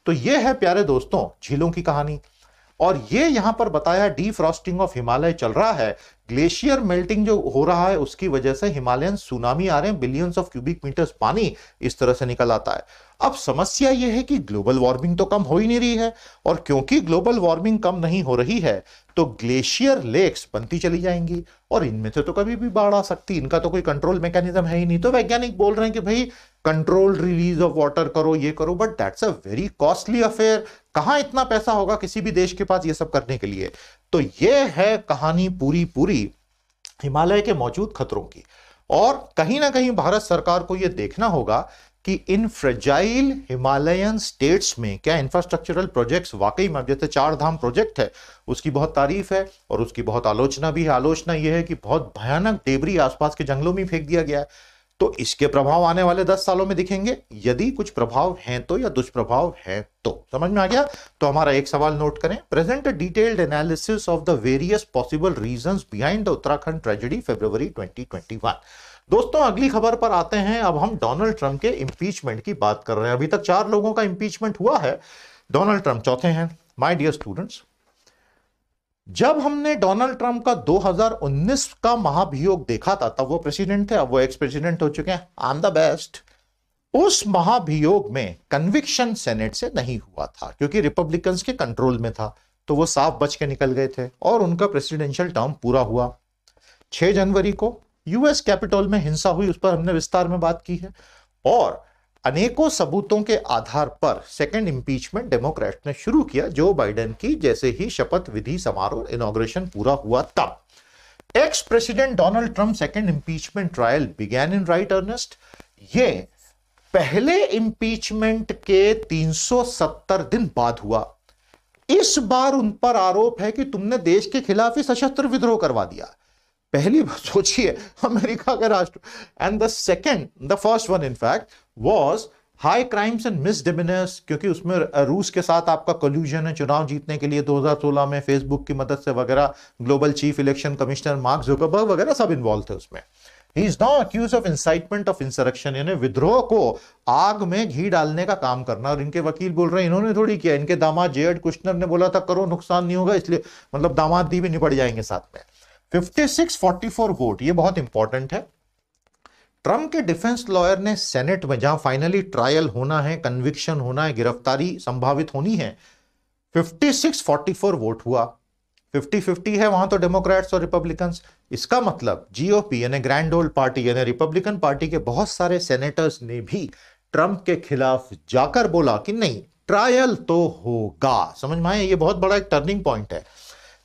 तो ये है प्यारे दोस्तों झीलों की कहानी, और ये यहां पर बताया डीफ्रॉस्टिंग ऑफ हिमालय चल रहा है। ग्लेशियर मेल्टिंग जो हो रहा है उसकी वजह से हिमालयन सुनामी आ रहे हैं, बिलियंस ऑफ क्यूबिक मीटर्स पानी इस तरह से निकल आता है। अब समस्या यह है कि ग्लोबल वार्मिंग तो कम हो ही नहीं रही है, और क्योंकि ग्लोबल वार्मिंग कम नहीं हो रही है तो ग्लेशियर लेक्स बनती चली जाएंगी, और इनमें से तो कभी भी बाढ़ आ सकती, इनका तो कोई कंट्रोल मैकेनिज्म है ही नहीं। तो वैज्ञानिक बोल रहे हैं कि भाई कंट्रोल रिलीज ऑफ वाटर करो, ये करो, but that's a very costly affair. कहां इतना पैसा होगा किसी भी देश के पास ये सब करने के लिए? तो ये है कहानी पूरी हिमालय के मौजूद खतरों की, और कहीं ना कहीं भारत सरकार को यह देखना होगा कि इन फ्रेजाइल हिमालयन स्टेट्स में क्या इंफ्रास्ट्रक्चरल प्रोजेक्ट्स वाकई में, जैसे 4 धाम प्रोजेक्ट है उसकी बहुत तारीफ है और उसकी बहुत आलोचना भी है। आलोचना यह है कि बहुत भयानक डेबरी आसपास के जंगलों में फेंक दिया गया है, तो इसके प्रभाव आने वाले 10 सालों में दिखेंगे, यदि कुछ प्रभाव हैं तो, या दुष्प्रभाव है तो। समझ में आ गया? तो हमारा एक सवाल नोट करें, present a detailed analysis of the various possible reasons behind the Uttarakhand tragedy February 2021। दोस्तों अगली खबर पर आते हैं। अब हम डोनाल्ड ट्रंप के इंपीचमेंट की बात कर रहे हैं। अभी तक 4 लोगों का इंपीचमेंट हुआ है, डोनाल्ड ट्रंप चौथे हैं। माय डियर स्टूडेंट्स, जब हमने डोनाल्ड ट्रंप का 2019 का महाभियोग देखा था, तब वो प्रेसिडेंट थे, अब वो एक्स प्रेसिडेंट हो चुके हैं। I am the best. उस महाभियोग में कन्विक्शन सेनेट से नहीं हुआ था क्योंकि रिपब्लिकन्स के कंट्रोल में था, तो वो साफ बच के निकल गए थे और उनका प्रेसिडेंशियल टर्म पूरा हुआ। 6 जनवरी को यूएस कैपिटल में हिंसा हुई, उस पर हमने विस्तार में बात की है, और अनेकों सबूतों के आधार पर सेकंड इंपीचमेंट डेमोक्रेट ने शुरू किया जो बाइडेन की जैसे ही शपथ विधि समारोह इनॉग्रेशन पूरा हुआ तब। Ex president Donald Trump second impeachment trial began in right earnest. ये पहले इंपीचमेंट के 370 दिन बाद हुआ। इस बार उन पर आरोप है कि तुमने देश के खिलाफ ही सशस्त्र विद्रोह करवा दिया। पहली बार सोचिए, अमेरिका के राष्ट्र। And the first one in fact was high crimes and misdemeanors, क्योंकि उसमें रूस के साथ आपका कोल्यूजन है चुनाव जीतने के लिए 2016 में फेसबुक की मदद से वगैरह। Global chief election commissioner mark Zuckerberg वगैरह सब इन्वॉल्व थे उसमें। He is now accused of incitement of insurrection, यानी विद्रोह को आग में घी डालने का काम करना। और इनके वकील बोल रहे हैं इन्होंने थोड़ी किया, इनके दामाद जेरेड कुश्नर ने बोला था करो नुकसान नहीं होगा, इसलिए मतलब दामाद दी भी निपट जाएंगे साथ में। 56-44 वोट, ये बहुत इंपॉर्टेंट है। ट्रंप के डिफेंस लॉयर ने सेनेट में, जहां फाइनली ट्रायल होना है, कन्विक्शन होना है, गिरफ्तारी संभावित होनी है, 56-44 वोट हुआ। 50-50 है वहां तो डेमोक्रेट्स और रिपब्लिकन्स। इसका मतलब जीओपी यानी ग्रैंड ओल्ड पार्टी यानी रिपब्लिकन पार्टी के बहुत सारे सेनेटर्स ने भी ट्रंप के खिलाफ जाकर बोला कि नहीं, ट्रायल तो होगा। समझ में आए, ये बहुत बड़ा एक टर्निंग पॉइंट है।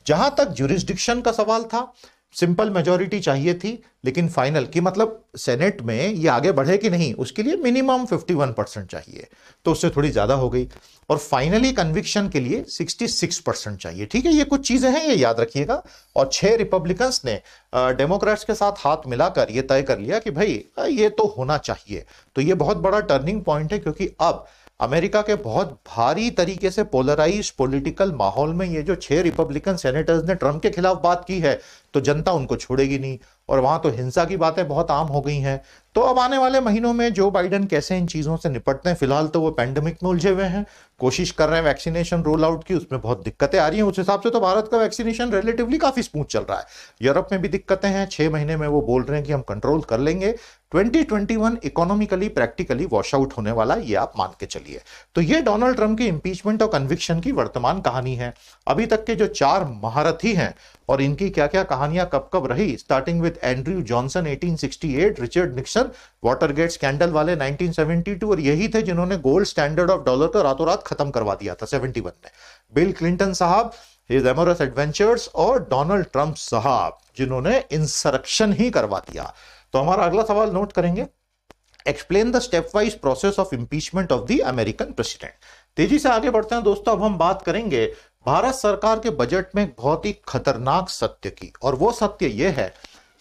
जहां तक ज्यूरिसडिक्शन का सवाल था, सिंपल मेजॉरिटी चाहिए थी, लेकिन फाइनल की मतलब सेनेट में ये आगे बढ़े कि नहीं, उसके लिए मिनिमम 51% चाहिए, तो उससे थोड़ी ज्यादा हो गई। और फाइनली कन्विक्शन के लिए 66% चाहिए। ठीक है, ये कुछ चीजें हैं, ये याद रखिएगा। और 6 रिपब्लिकन्स ने डेमोक्रेट्स के साथ हाथ मिलाकर ये तय कर लिया कि भाई ये तो होना चाहिए। तो ये बहुत बड़ा टर्निंग पॉइंट है, क्योंकि अब अमेरिका के बहुत भारी तरीके से पोलराइज पॉलिटिकल माहौल में ये जो 6 रिपब्लिकन सेनेटर्स ने ट्रंप के खिलाफ बात की है, तो जनता उनको छोड़ेगी नहीं। और वहां तो हिंसा की बातें बहुत आम हो गई हैं। तो अब आने वाले महीनों में जो बाइडेन कैसे इन चीजों से निपटते हैं, फिलहाल तो वो पैंडेमिक में उलझे हुए हैं, कोशिश कर रहे हैं वैक्सीनेशन रोल आउट की, उसमें बहुत दिक्कतें आ रही हैं। उस हिसाब से तो भारत का वैक्सीनेशन रिलेटिवली काफी स्मूथ चल रहा है। यूरोप में भी दिक्कतें हैं, 6 महीने में वो बोल रहे हैं कि हम कंट्रोल कर लेंगे। 2021 इकोनॉमिकली प्रैक्टिकली वॉश आउट होने वाला, ये आप मान के चलिए। तो ये डोनाल्ड ट्रंप की इंपीचमेंट और कन्विक्शन की वर्तमान कहानी है। अभी तक के जो 4 महारथी हैं और इनकी क्या क्या कहानियां कब कब रही, starting with Andrew Johnson 1868, Richard Nixon Watergate scandal वाले 1972, और यही थे जिन्होंने गोल्ड स्टैंडर्ड ऑफ डॉलर को रातों रात खत्म करवा दिया था 71 में। बिल क्लिंटन साहब, हिज एमोरस एडवेंचर्स, और डोनाल्ड ट्रंप साहब जिन्होंने इंसरेक्शन ही करवा दिया। तो हमारा अगला सवाल नोट करेंगे, explain the step wise process of impeachment of the American president. तेजी से आगे बढ़ते हैं दोस्तों। अब हम बात करेंगे भारत सरकार के बजट में एक बहुत ही खतरनाक सत्य की, और वो सत्य यह है,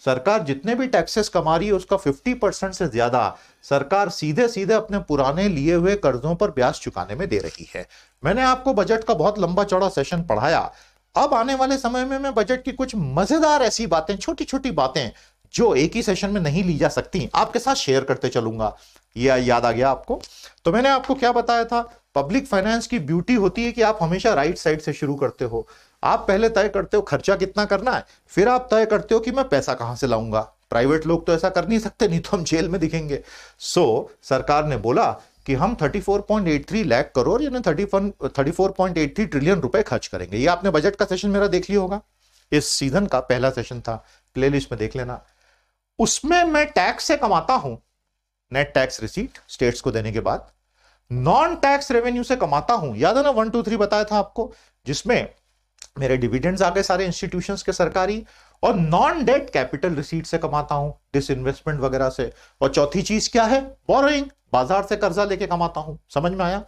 सरकार जितने भी टैक्सेस कमा रही है उसका 50% से ज्यादा सरकार सीधे सीधे अपने पुराने लिए हुए कर्जों पर ब्याज चुकाने में दे रही है। मैंने आपको बजट का बहुत लंबा चौड़ा सेशन पढ़ाया। अब आने वाले समय में मैं बजट की कुछ मजेदार ऐसी बातें, छोटी छोटी बातें जो एक ही सेशन में नहीं ली जा सकती, आपके साथ शेयर करते चलूंगा। ये याद आ गया आपको? तो मैंने आपको क्या बताया था, पब्लिक फाइनेंस की ब्यूटी होती है कि आप हमेशा राइट साइड से शुरू करते हो। आप पहले तय करते हो खर्चा कितना करना है, फिर आप तय करते हो कि मैं पैसा कहां से लाऊंगा। प्राइवेट लोग तो ऐसा कर नहीं सकते, नहीं तो हम जेल में दिखेंगे। सरकार ने बोला कि हम 34.83 लाख करोड़ यानी 34.83 ट्रिलियन रुपए खर्च करेंगे। ये आपने बजट का सेशन मेरा देख लिया होगा, इस सीजन का पहला सेशन था, प्लेलिस्ट में देख लेना। उसमें मैं टैक्स से कमाता हूं, नेट टैक्स रिसीट स्टेट्स को देने के बाद, नॉन टैक्स रेवेन्यू से कमाता हूं, याद है ना 1 2 3 बताया था आपको, जिसमें मेरे डिविडेंड्स आ गए सारे इंस्टीट्यूशंस के सरकारी, और नॉन डेट कैपिटल रिसीट से कमाता हूं, डिसइन्वेस्टमेंट वगैरह से। और चौथी चीज क्या है, बोरोइंग, बाजार से कर्जा लेके कमाता हूं। समझ में आया?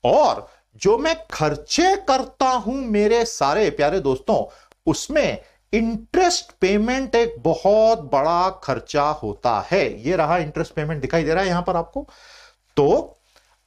और जो मैं खर्चे करता हूं मेरे सारे प्यारे दोस्तों, उसमें इंटरेस्ट पेमेंट एक बहुत बड़ा खर्चा होता है। ये रहा इंटरेस्ट पेमेंट, दिखाई दे रहा है यहां पर आपको। तो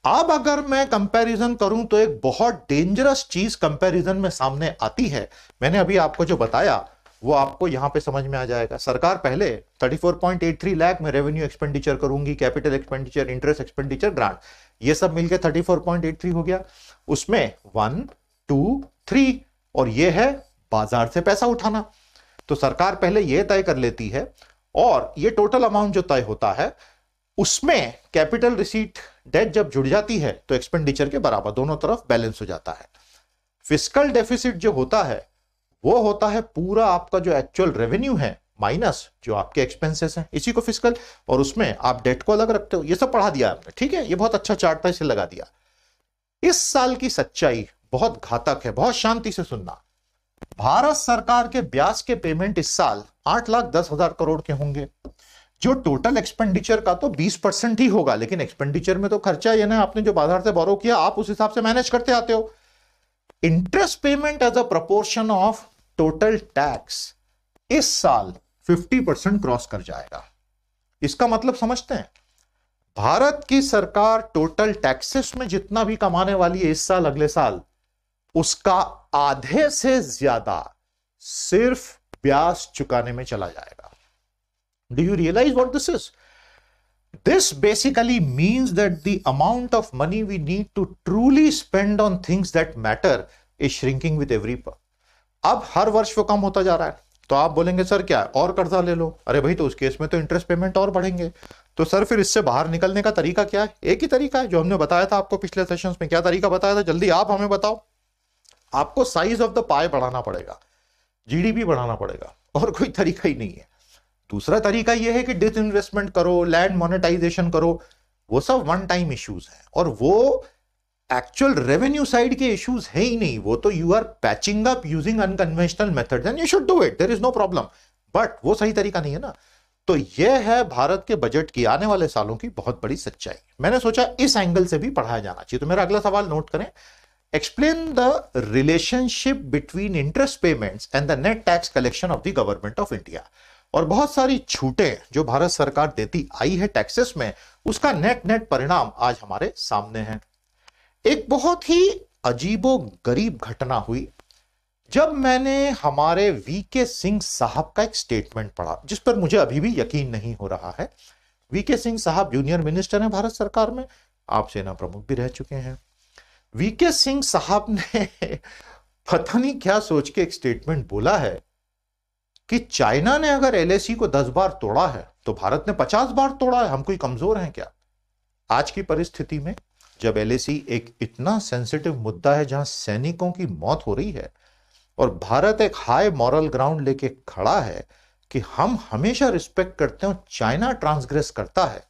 अब अगर मैं कंपैरिजन करूं तो एक बहुत डेंजरस चीज कंपैरिजन में सामने आती है। मैंने अभी आपको जो बताया वो आपको यहां पे समझ में आ जाएगा। सरकार पहले 34.83 लाख में रेवेन्यू एक्सपेंडिचर करूंगी, capital expenditure, interest expenditure, grant, ये सब मिलकर 34.83 हो गया। उसमें 1 2 3 और ये है बाजार से पैसा उठाना। तो सरकार पहले यह तय कर लेती है, और ये टोटल अमाउंट जो तय होता है उसमें कैपिटल रिसीट डेट जब जुड़ जाती है तो एक्सपेंडिचर के बराबर दोनों तरफ बैलेंस हो जाता है। फिस्कल डेफिसिट जो होता है वो होता है पूरा आपका जो एक्चुअल रेवेन्यू है माइनस जो आपके एक्सपेंसेस हैं, इसी को फिस्कल, और उसमें आप डेट को अलग रखते हो। ये सब पढ़ा दिया आपने, ठीक है, ये बहुत अच्छा चार्ट था, इसे लगा दिया। इस साल की सच्चाई बहुत घातक है, बहुत शांति से सुनना। भारत सरकार के ब्याज के पेमेंट इस साल 8,10,000 करोड़ के होंगे, जो टोटल एक्सपेंडिचर का तो 20% ही होगा, लेकिन एक्सपेंडिचर में तो खर्चा ये ना, आपने जो बाजार से बोरो किया आप उस हिसाब से मैनेज करते आते हो। Interest payment as a proportion of total tax इस साल 50% क्रॉस कर जाएगा। इसका मतलब समझते हैं, भारत की सरकार टोटल टैक्सेस में जितना भी कमाने वाली है इस साल अगले साल, उसका आधे से ज्यादा सिर्फ ब्याज चुकाने में चला जाएगा। Do you realize what this is? This basically means that the amount of money we need to truly spend on things that matter is shrinking with every per. अब हर वर्ष वो कम होता जा रहा है। तो आप बोलेंगे सर क्या और कर्जा ले लो। अरे भाई, तो उस केस में तो इंटरेस्ट पेमेंट और बढ़ेंगे। तो सर फिर इससे बाहर निकलने का तरीका क्या है? एक ही तरीका है जो हमने बताया था आपको पिछले सेशंस में। क्या तरीका बताया था? जल्दी आप हमें बताओ। आपको साइज ऑफ द पाई बढ़ाना पड़ेगा, जीडीपी बढ़ाना पड़ेगा, और कोई तरीका ही नहीं है। दूसरा तरीका यह है कि डिसइन्वेस्टमेंट करो, लैंड मोनेटाइजेशन करो। वो सब वन टाइम इश्यूज हैं, और वो एक्चुअल रेवेन्यू साइड के इश्यूज है ही नहीं। वो तो you are patching up using unconventional methods and you should do it, there is no problem, but वो सही तरीका नहीं है ना। तो यह है भारत के बजट की आने वाले सालों की बहुत बड़ी सच्चाई। मैंने सोचा इस एंगल से भी पढ़ाया जाना चाहिए। तो मेरा अगला सवाल नोट करें, explain the relationship between interest payments and the net tax collection of the government of India. और बहुत सारी छूटें जो भारत सरकार देती आई है टैक्सेस में, उसका नेट नेट परिणाम आज हमारे सामने है। एक बहुत ही अजीबो गरीब घटना हुई जब मैंने हमारे वीके सिंह साहब का एक स्टेटमेंट पढ़ा, जिस पर मुझे अभी भी यकीन नहीं हो रहा है। वीके सिंह साहब जूनियर मिनिस्टर हैं भारत सरकार में, आप सेना प्रमुख भी रह चुके हैं। वीके सिंह साहब ने पता नहीं क्या सोच के एक स्टेटमेंट बोला है कि चाइना ने अगर एलएसी को 10 बार तोड़ा है तो भारत ने 50 बार तोड़ा है, हम कोई कमजोर हैं क्या? आज की परिस्थिति में जब एलएसी एक इतना सेंसिटिव मुद्दा है जहां सैनिकों की मौत हो रही है, और भारत एक हाई मॉरल ग्राउंड लेके खड़ा है कि हम हमेशा रिस्पेक्ट करते हैं, चाइना ट्रांसग्रेस करता है।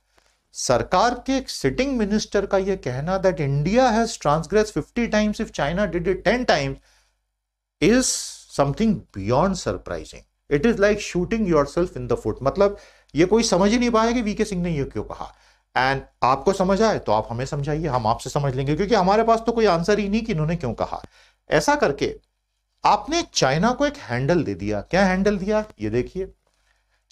सरकार के एक सिटिंग मिनिस्टर का यह कहना that India has transgress 50 times if China did it 10 times is something beyond surprising. It is like shooting yourself in the foot. मतलब ये कोई समझ ही नहीं पाया कि वीके सिंह ने ये क्यों कहा। एंड आपको समझ आए तो आप हमें समझाइए, हम आपसे समझ लेंगे, क्योंकि हमारे पास तो कोई आंसर ही नहीं कि इन्होंने क्यों कहा। ऐसा करके आपने चाइना को एक हैंडल दे दिया। क्या हैंडल दिया? ये देखिए,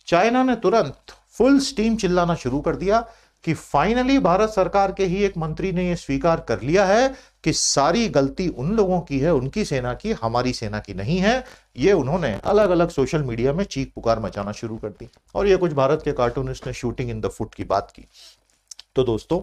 चाइना ने तुरंत फुल स्टीम चिल्लाना शुरू कर दिया कि फाइनली भारत सरकार के ही एक मंत्री ने यह स्वीकार कर लिया है कि सारी गलती उन लोगों की है, उनकी सेना की, हमारी सेना की नहीं है। ये उन्होंने अलग अलग सोशल मीडिया में चीख पुकार मचाना शुरू कर दी, और ये कुछ भारत के कार्टूनिस्ट ने शूटिंग इन द फुट की बात की। तो दोस्तों,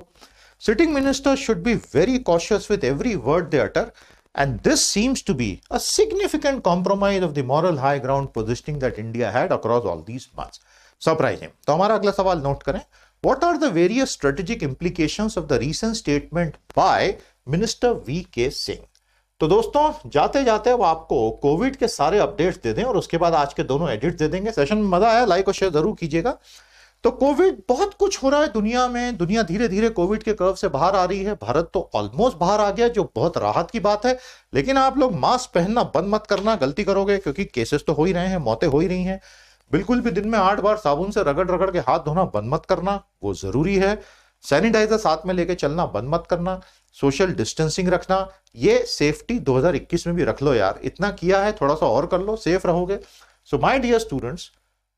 sitting ministers should be very cautious with every word they utter, and this seems to be a significant compromise of the moral high ground positioning that India had across all these months. Surprising. तो हमारा अगला सवाल note करें, what are the various strategic implications of the recent statement by Minister V.K. Singh? तो दोस्तों, जाते जाते अब आपको कोविड के सारे अपडेट्स दे दें, और उसके बाद आज के दोनों एडिट्स दे देंगे। सेशन में मजा आया, लाइक और शेयर जरूर कीजिएगा। तो कोविड, बहुत कुछ हो रहा है दुनिया में। दुनिया धीरे धीरे कोविड के कर्व से बाहर आ रही है। भारत तो ऑलमोस्ट बाहर आ गया, जो बहुत राहत की बात है। लेकिन आप लोग मास्क पहनना बंद मत करना, गलती करोगे, क्योंकि केसेस तो हो ही रहे हैं, मौतें हो ही रही हैं। बिल्कुल भी दिन में 8 बार साबुन से रगड़ रगड़ के हाथ धोना बंद मत करना, वो जरूरी है। सैनिटाइजर साथ में लेके चलना बंद मत करना। सोशल डिस्टेंसिंग रखना, ये सेफ्टी 2021 में भी रख लो यार। इतना किया है, थोड़ा सा और कर लो, सेफ रहोगे। सो माय डियर स्टूडेंट्स,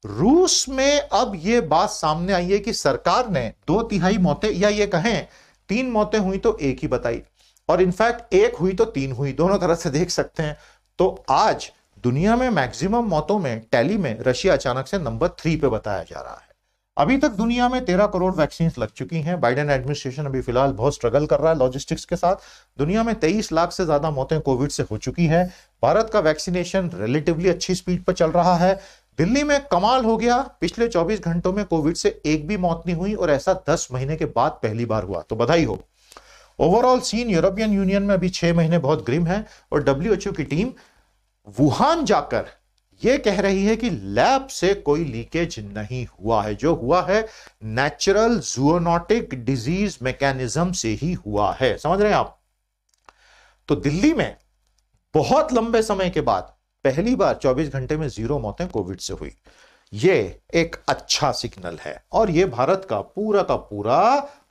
रूस में अब यह बात सामने आई है कि सरकार ने 2/3 मौतें, या ये कहें 3 मौतें हुई तो 1 ही बताई, और इनफैक्ट 1 हुई तो 3 हुई, दोनों तरह से देख सकते हैं। तो आज दुनिया में मैक्सिमम मौतों में टैली में रशिया अचानक से नंबर 3 पे बताया जा रहा है। अभी तक दुनिया में 13 करोड़ वैक्सीन लग चुकी हैं। बाइडेन एडमिनिस्ट्रेशन अभी फिलहाल बहुत स्ट्रगल कर रहा है लॉजिस्टिक्स के साथ। दुनिया में 23 लाख से ज्यादा मौतें कोविड से हो चुकी है। भारत का वैक्सीनेशन रिलेटिवली अच्छी स्पीड पर चल रहा है। दिल्ली में कमाल हो गया, पिछले 24 घंटों में कोविड से 1 भी मौत नहीं हुई, और ऐसा 10 महीने के बाद पहली बार हुआ, तो बधाई हो। ओवरऑल सीन यूरोपियन यूनियन में अभी 6 महीने बहुत ग्रिम है, और डब्ल्यूएचओ की टीम वुहान जाकर यह कह रही है कि लैब से कोई लीकेज नहीं हुआ है। जो हुआ है नेचुरल जूनोटिक डिजीज मैकेनिज्म से ही हुआ है। समझ रहे हैं आप? तो दिल्ली में बहुत लंबे समय के बाद पहली बार 24 घंटे में 0 मौतें कोविड से हुई। ये एक अच्छा सिग्नल है और ये भारत का पूरा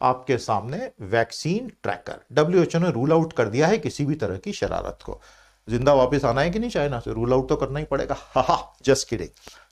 आपके सामने वैक्सीन ट्रैकर। WHO ने रूल आउट कर दिया है किसी भी तरह की शरारत को। जिंदा वापस आना है कि नहीं चाइना से, रूल आउट तो करना ही पड़ेगा। हा, just kidding.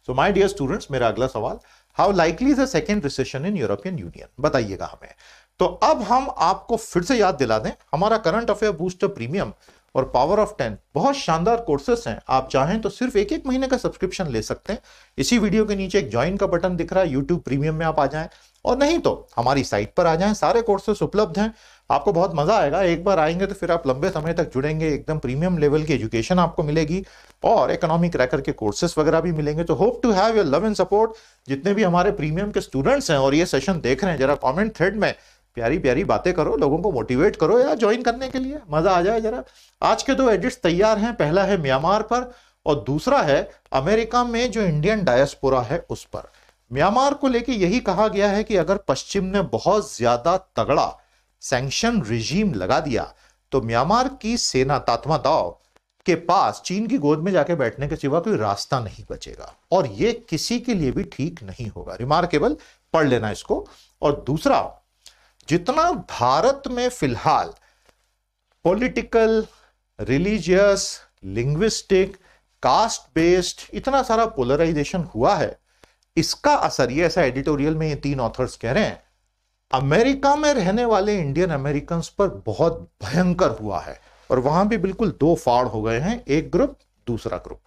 So my dear students, मेरा अगला सवाल, how likely is a second recession in European Union, बताइएगा हमें। तो अब हम आपको फिर से याद दिला दें, हमारा करंट अफेयर बूस्टर प्रीमियम और पावर ऑफ 10 बहुत शानदार कोर्सेस हैं। आप चाहें तो सिर्फ एक महीने का सब्सक्रिप्शन ले सकते हैं। इसी वीडियो के नीचे एक ज्वाइन का बटन दिख रहा है, यूट्यूब प्रीमियम में आप आ जाएं, और नहीं तो हमारी साइट पर आ जाएं। सारे कोर्सेस उपलब्ध हैं, आपको बहुत मजा आएगा। एक बार आएंगे तो फिर आप लंबे समय तक जुड़ेंगे। एकदम प्रीमियम लेवल की एजुकेशन आपको मिलेगी और इकोनॉमिक क्रैकर के कोर्सेस वगैरह भी मिलेंगे। तो hope to have your love and support. जितने भी हमारे प्रीमियम के स्टूडेंट्स हैं और ये सेशन देख रहे हैं, जरा कॉमेंट थ्रेड में प्यारी प्यारी बातें करो, लोगों को मोटिवेट करो यार ज्वाइन करने के लिए, मजा आ जाए जरा। आज के 2 एडिट्स तैयार हैं, पहला है म्यांमार पर और दूसरा है अमेरिका में जो इंडियन डायस्पोरा है उस पर। म्यांमार को लेके यही कहा गया है कि अगर पश्चिम ने बहुत ज्यादा तगड़ा सैंक्शन रिजीम लगा दिया तो म्यांमार की सेना तात्मादाव के पास चीन की गोद में जाके बैठने के सिवा कोई रास्ता नहीं बचेगा, और ये किसी के लिए भी ठीक नहीं होगा। रिमार्केबल, पढ़ लेना इसको। और दूसरा, जितना भारत में फिलहाल political, religious, linguistic, caste based इतना सारा पोलराइजेशन हुआ है, इसका असर, ये ऐसा एडिटोरियल में ये 3 ऑथर्स कह रहे हैं, अमेरिका में रहने वाले इंडियन अमेरिकन पर बहुत भयंकर हुआ है। और वहां भी बिल्कुल 2 फाड़ हो गए हैं, एक ग्रुप दूसरा ग्रुप।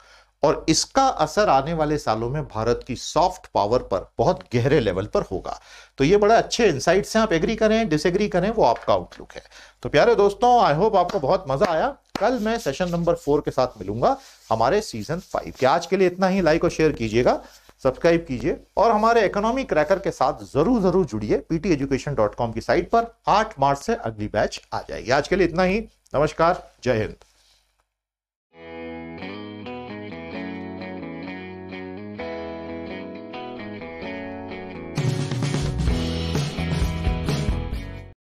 और इसका असर आने वाले सालों में भारत की सॉफ्ट पावर पर बहुत गहरे लेवल पर होगा। तो ये बड़ा अच्छे इंसाइट्स हैं, आप एग्री करें डिसएग्री करें, वो आपका आउटलुक है। तो प्यारे दोस्तों, आई होप आपको बहुत मजा आया। कल मैं सेशन नंबर 4 के साथ मिलूंगा हमारे सीजन 5 के। आज के लिए इतना ही। लाइक और शेयर कीजिएगा, सब्सक्राइब कीजिए और हमारे इकोनॉमिक क्रैकर के साथ जरूर जुड़िए। pteducation.com की साइट पर 8 मार्च से अगली बैच आ जाएगी। आज के लिए इतना ही। नमस्कार, जय हिंद।